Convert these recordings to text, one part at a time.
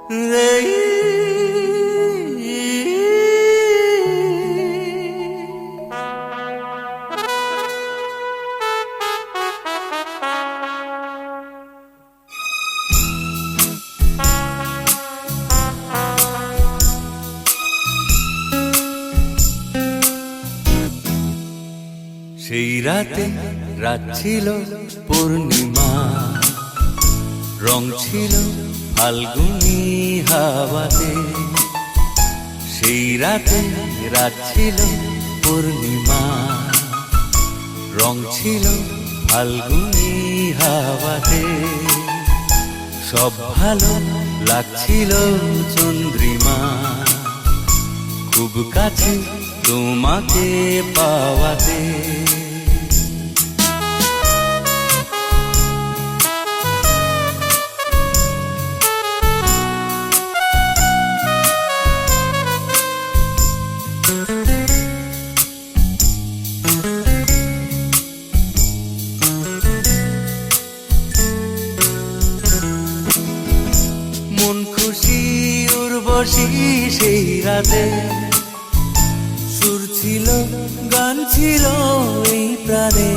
সেই রাতে রাত ছিল পূর্ণিমা, রং ছিল ফাল্গুনী হাওয়াতে। সেই রাতে রাত ছিল পূর্ণিমা, রং ছিল ফাল্গুনী হাওয়াতে। সব ভালো লাগছিল চন্দ্রিমা, খুব কাছে তোমাকে পাওয়াতে। মন খুশি উর্বশী সেই রাতে, সুর ছিল গান ছিল এই প্রাণে।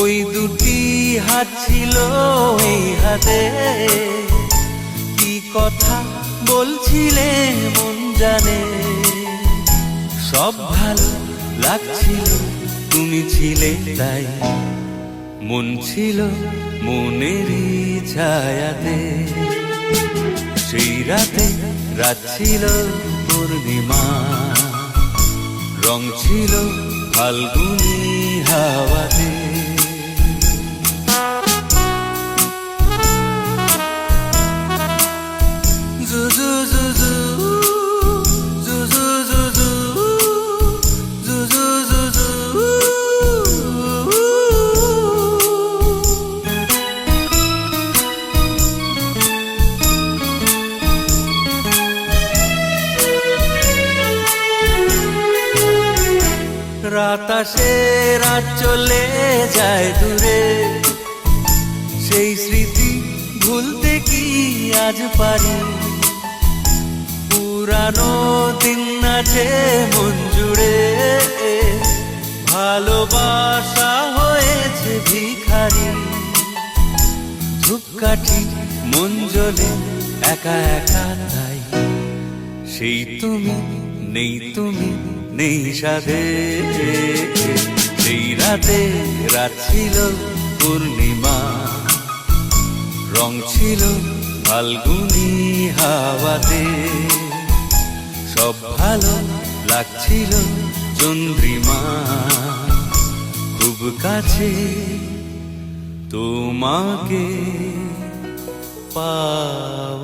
ওই দুটি হাত ছিল এই হাতে, কি কথা বলছিলে মন জানে। সব ভালো লাগছিল তুমি ছিলে তাই, মন ছিল মনেরই ছায়াতে। সেই রাতে রাত ছিল পূর্ণিমা, রং ছিল ফাল্গুনী হাওয়াতে। জুজু জুজু জুজু জুজু জুজু জুজু। রাত আসে রাত চলে যায় দূরে, সেই স্মৃতি ভুলতে কি আজ পারি। পুরানো দিন আছে মন জুড়ে, ভালোবাসা হয়েছে ভিখারি। ধূপকাঠি মন জ্বলে একা একা তাই, সেই তুমি নেই তুমি নেই সাথে। সেই রাতে রাত ছিল পূর্ণিমা, রং ছিল ফাল্গুনী হাওয়াতে। সব ভালো লাগছিল চন্দ্রিমা, খুব কাছে তোমাকে পাওয়া।